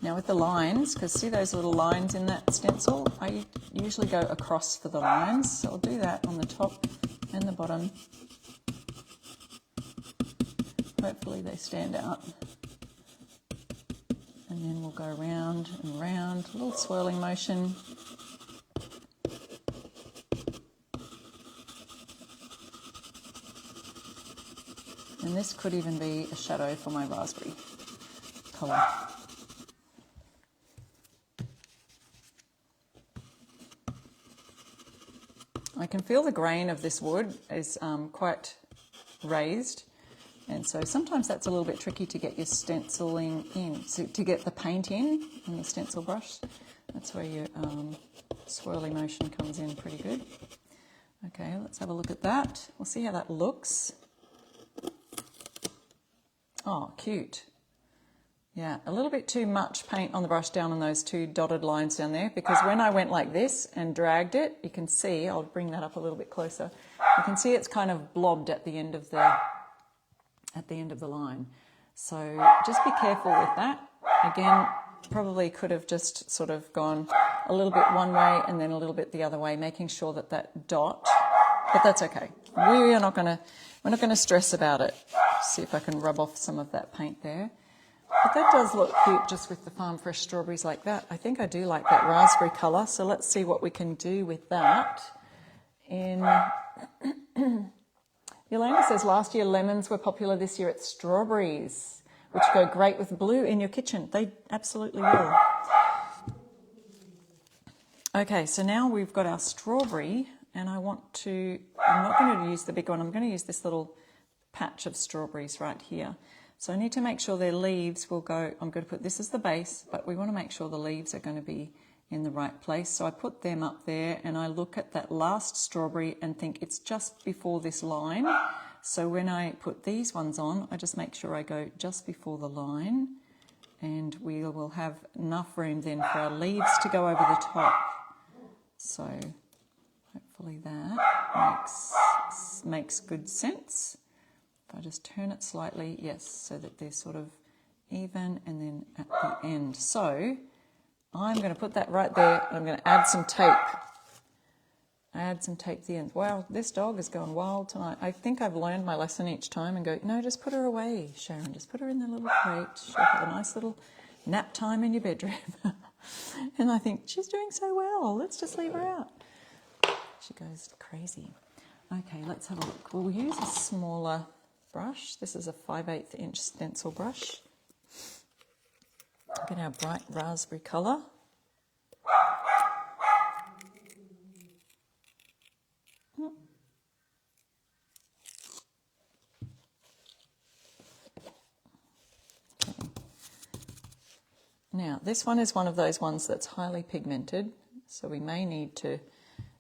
Now with the lines, because see those little lines in that stencil? I usually go across for the lines, so I'll do that on the top and the bottom. Hopefully they stand out. And then we'll go round and round, a little swirling motion. And this could even be a shadow for my raspberry colour. I can feel the grain of this wood is quite raised, and so sometimes that's a little bit tricky to get your stenciling in, so to get the paint in the stencil brush. That's where your swirly motion comes in pretty good. Okay, let's have a look at that. We'll see how that looks. Oh, cute. Yeah, a little bit too much paint on the brush down on those two dotted lines down there, because when I went like this and dragged it, you can see, I'll bring that up a little bit closer, you can see it's kind of blobbed at the end of the line. So just be careful with that. Again, probably could have just sort of gone a little bit one way and then a little bit the other way, making sure that that dot, but that's okay. We're not going to stress about it. See if I can rub off some of that paint there. But that does look cute just with the Farm Fresh strawberries like that. I think I do like that raspberry colour, so let's see what we can do with that. Yolanda says last year lemons were popular, this year it's strawberries, which go great with blue in your kitchen. They absolutely will. Okay, so now we've got our strawberry, and I'm not going to use the big one, I'm going to use this little patch of strawberries right here. So I need to make sure their leaves will go, I'm going to put this as the base, but we want to make sure the leaves are going to be in the right place. So I put them up there and I look at that last strawberry and think it's just before this line. So when I put these ones on, I just make sure I go just before the line, and we will have enough room then for our leaves to go over the top. So hopefully that makes good sense. If I just turn it slightly, yes, so that they're sort of even, and then at the end. So I'm going to put that right there, and I'm going to add some tape. Add some tape to the end. Wow, this dog is going wild tonight. I think I've learned my lesson each time and go, no, just put her away, Sharon. Just put her in the little crate. She'll have a nice little nap time in your bedroom. And I think, she's doing so well. Let's just leave her out. She goes crazy. Okay, let's have a look. We'll use a smaller brush. This is a 5/8 inch stencil brush. Get our bright raspberry colour. Okay. Now, this one is one of those ones that's highly pigmented, so we may need to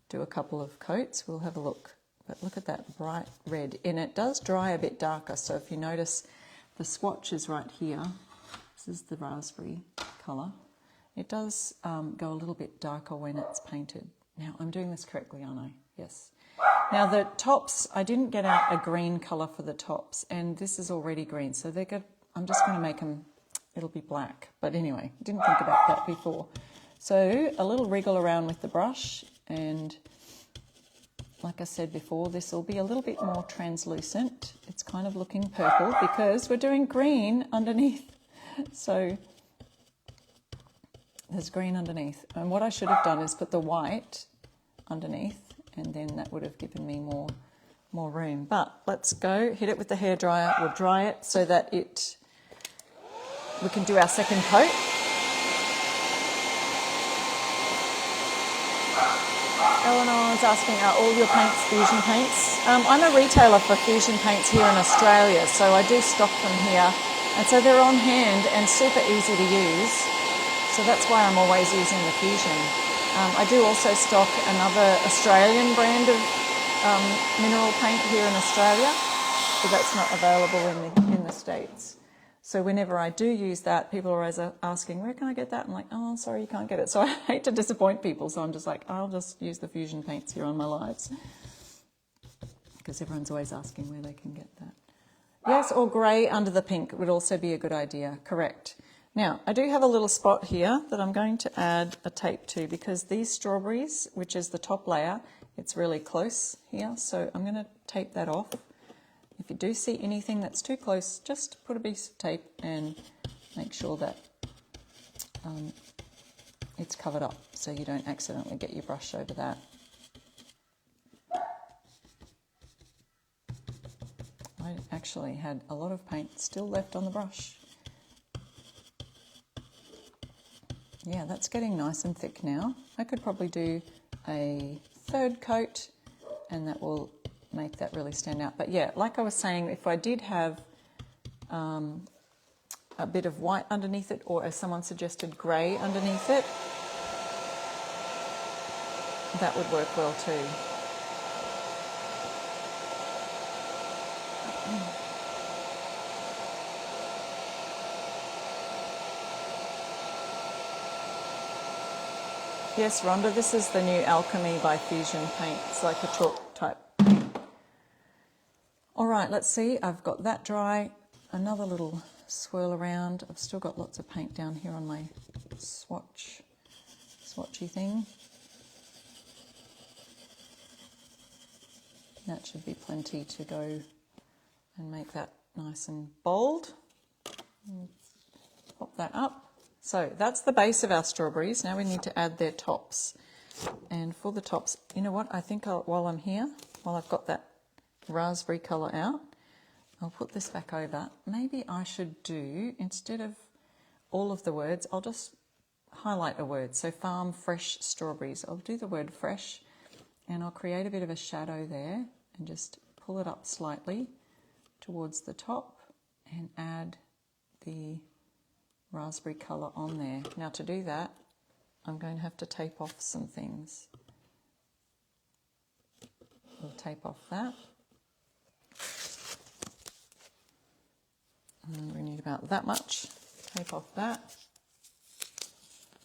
do a couple of coats. We'll have a look. But look at that bright red, and it does dry a bit darker. So if you notice, the swatch is right here. This is the raspberry colour. It does go a little bit darker when it's painted. Now, I'm doing this correctly, aren't I? Yes. Now, the tops, I didn't get out a green colour for the tops, and this is already green. So they're good. I'm just going to make them, it'll be black. But anyway, didn't think about that before. So a little wriggle around with the brush, and like I said before, this will be a little bit more translucent. It's kind of looking purple because we're doing green underneath. So there's green underneath. And what I should have done is put the white underneath, and then that would have given me more room. But let's go, hit it with the hairdryer. We'll dry it so that we can do our second coat. Eleanor is asking, are all your paints fusion paints? I'm a retailer for fusion paints here in Australia, so I do stock them here. And so they're on hand and super easy to use. So that's why I'm always using the fusion. I do also stock another Australian brand of mineral paint here in Australia, but that's not available in the States. So whenever I do use that, people are always asking, where can I get that? I'm like, oh, sorry, you can't get it. So I hate to disappoint people. So I'm just like, I'll just use the fusion paints here on my lives. Because everyone's always asking where they can get that. Yes, or grey under the pink would also be a good idea. Correct. Now, I do have a little spot here that I'm going to add a tape to, because these strawberries, which is the top layer, it's really close here. So I'm going to tape that off. If you do see anything that's too close, just put a piece of tape and make sure that it's covered up so you don't accidentally get your brush over that. I actually had a lot of paint still left on the brush. Yeah, that's getting nice and thick now. I could probably do a third coat and that will make that really stand out. But yeah, like I was saying, if I did have a bit of white underneath it, or as someone suggested, grey underneath it, that would work well too. Yes, Rhonda, this is the new Alchemy by Fusion paint. It's like a chalk type paint. All right, let's see. I've got that dry. Another little swirl around. I've still got lots of paint down here on my swatchy thing. That should be plenty to go and make that nice and bold. Pop that up. So that's the base of our strawberries. Now we need to add their tops. And for the tops, you know what? I think while I'm here, while I've got that raspberry colour out, I'll put this back over. Maybe I should do, instead of all of the words, I'll just highlight a word. So farm fresh strawberries. I'll do the word fresh, and I'll create a bit of a shadow there and just pull it up slightly towards the top and add the raspberry colour on there. Now to do that, I'm going to have to tape off some things. We'll tape off that. And we need about that much. Tape off that.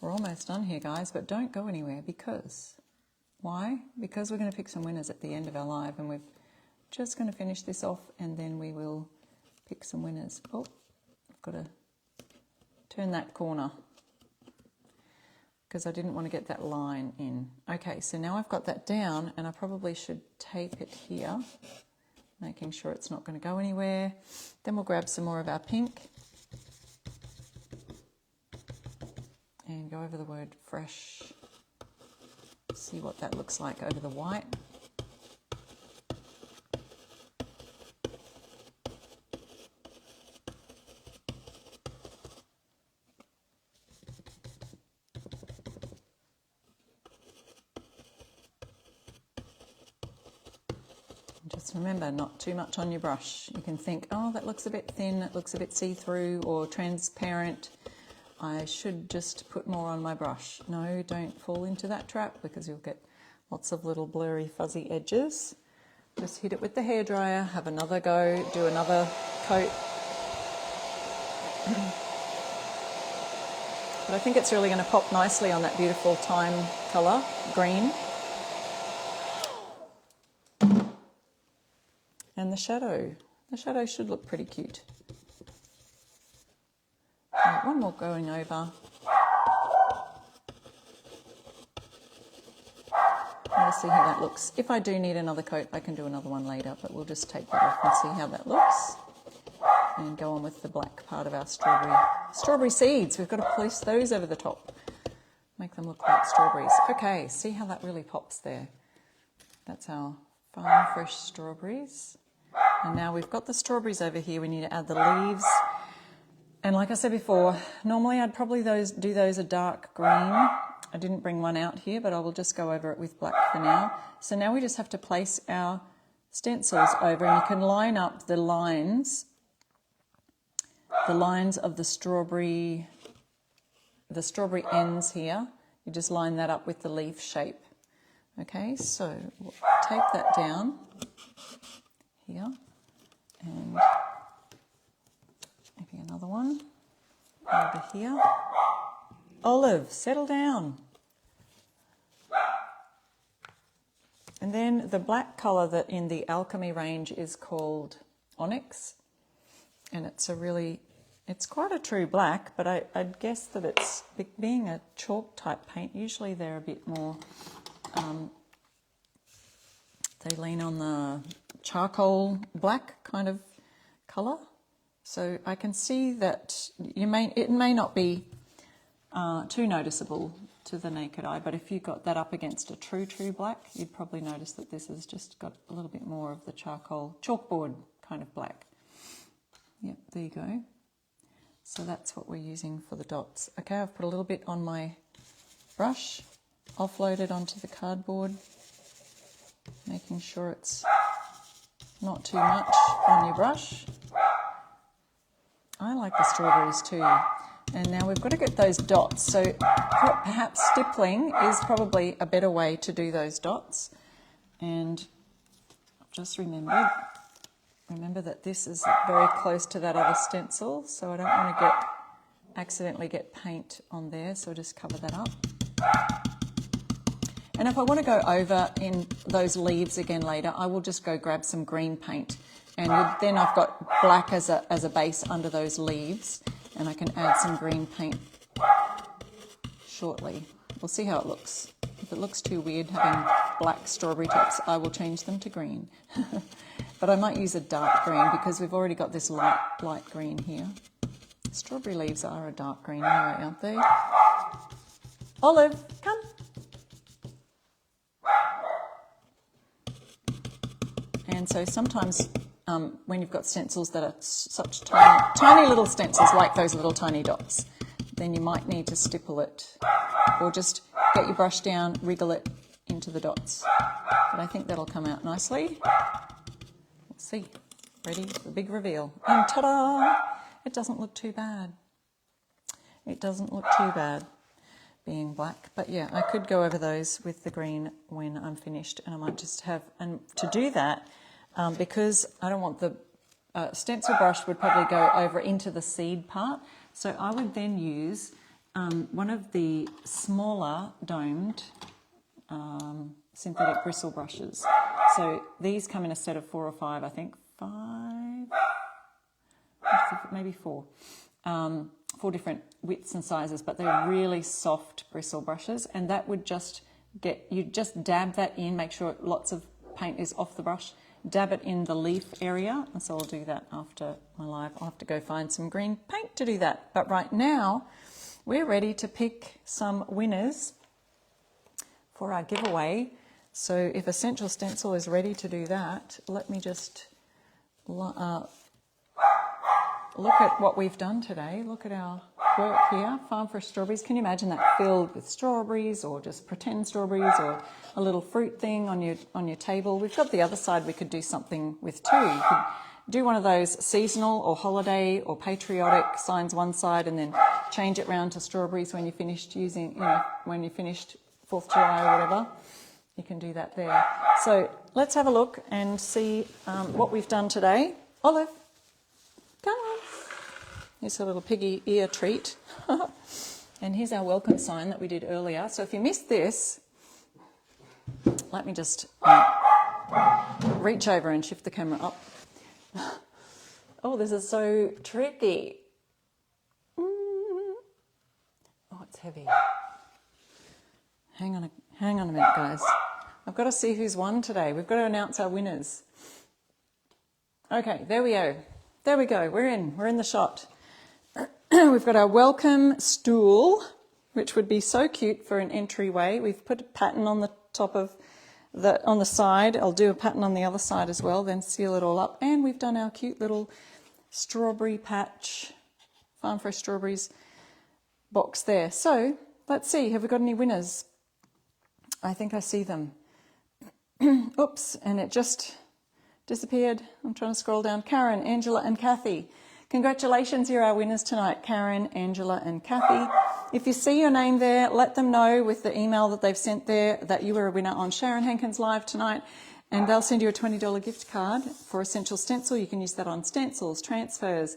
We're almost done here, guys, but don't go anywhere, because why? Because we're going to pick some winners at the end of our live, and we're just going to finish this off and then we will pick some winners. Oh, I've got to turn that corner because I didn't want to get that line in. Okay, so now I've got that down, and I probably should tape it here, making sure it's not going to go anywhere. Then we'll grab some more of our pink and go over the word fresh. See what that looks like over the white. Just remember, not too much on your brush. You can think, oh, that looks a bit thin, it looks a bit see-through or transparent. I should just put more on my brush. No, don't fall into that trap, because you'll get lots of little blurry fuzzy edges. Just hit it with the hairdryer, have another go, do another coat. But I think it's really going to pop nicely on that beautiful thyme colour, green. And the shadow should look pretty cute. Right, one more going over. Let's see how that looks. If I do need another coat, I can do another one later, but we'll just take that off and see how that looks. And go on with the black part of our strawberry seeds. We've got to place those over the top. Make them look like strawberries. Okay, see how that really pops there. That's our farm fresh strawberries. And now we've got the strawberries over here. We need to add the leaves. And like I said before, normally I'd probably do those a dark green. I didn't bring one out here, but I will just go over it with black for now. So now we just have to place our stencils over, and you can line up the lines of the strawberry ends here. You just line that up with the leaf shape. Okay, so we'll tape that down here, and maybe another one over here. Olive, settle down. And then the black colour that in the Alchemy range is called Onyx, and it's quite a true black, but I'd guess that it's, being a chalk type paint, usually they're a bit more, they lean on the charcoal black kind of colour. So I can see that it may not be too noticeable to the naked eye, but if you got that up against a true black, you'd probably notice that this has just got a little bit more of the chalkboard kind of black. Yep, there you go. So that's what we're using for the dots. Okay, I've put a little bit on my brush, offload it onto the cardboard, making sure it's not too much on your brush. I like the strawberries too. And now we've got to get those dots. So perhaps stippling is probably a better way to do those dots. And I've just remember that this is very close to that other stencil, so I don't want to accidentally get paint on there, so I'll just cover that up. And if I want to go over in those leaves again later, I will just go grab some green paint. And then I've got black as a base under those leaves, and I can add some green paint shortly. We'll see how it looks. If it looks too weird having black strawberry tops, I will change them to green. But I might use a dark green because we've already got this light green here. Strawberry leaves are a dark green anyway, aren't they? Olive, come. And so sometimes when you've got stencils that are such tiny little stencils, like those little tiny dots, then you might need to stipple it or just get your brush down, wriggle it into the dots. But I think that'll come out nicely. Let's see. Ready for the big reveal. And ta-da! It doesn't look too bad. It doesn't look too bad being black. But yeah, I could go over those with the green when I'm finished, and I might just have, and to do that, because I don't want the stencil brush would probably go over into the seed part. So I would then use one of the smaller domed synthetic bristle brushes. So these come in a set of 4 or 5, I think. 5, maybe 4. 4 different widths and sizes, but they're really soft bristle brushes, and that would just you just dab that in, make sure lots of paint is off the brush, dab it in the leaf area, and so I'll do that after my live. I'll have to go find some green paint to do that. But right now, we're ready to pick some winners for our giveaway. So if Essential Stencil is ready to do that, let me just look at what we've done today. Look at our work here, Farm Fresh Strawberries. Can you imagine that filled with strawberries, or just pretend strawberries, or a little fruit thing on your table? We've got the other side we could do something with too. You could do one of those seasonal or holiday or patriotic signs one side, and then change it round to strawberries when you finished using, when you finished 4th of July or whatever. You can do that there. So let's have a look and see what we've done today. Olive, come on. Here's a little piggy ear treat. And here's our welcome sign that we did earlier. So if you missed this, let me just reach over and shift the camera up. Oh, this is so tricky. Oh, it's heavy. Hang on a minute, guys. I've got to see who's won today. We've got to announce our winners. Okay, there we go. There we go. We're in the shot. We've got our welcome stool, which would be so cute for an entryway. We've put a pattern on the top of on the side. I'll do a pattern on the other side as well, then seal it all up. And we've done our cute little strawberry patch, Farm Fresh Strawberries box there. So let's see, have we got any winners? I think I see them. Oops, and it just disappeared. I'm trying to scroll down. Karen, Angela and Kathy. Congratulations, you're our winners tonight, Karen, Angela and Kathy. If you see your name there, let them know with the email that they've sent there that you were a winner on Sharon Hankins Live tonight, and they'll send you a $20 gift card for Essential Stencil. You can use that on stencils, transfers,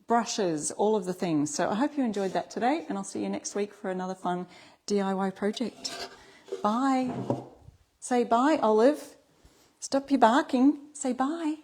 brushes, all of the things. So I hope you enjoyed that today, and I'll see you next week for another fun DIY project. Bye. Say bye, Olive. Stop your barking. Say bye.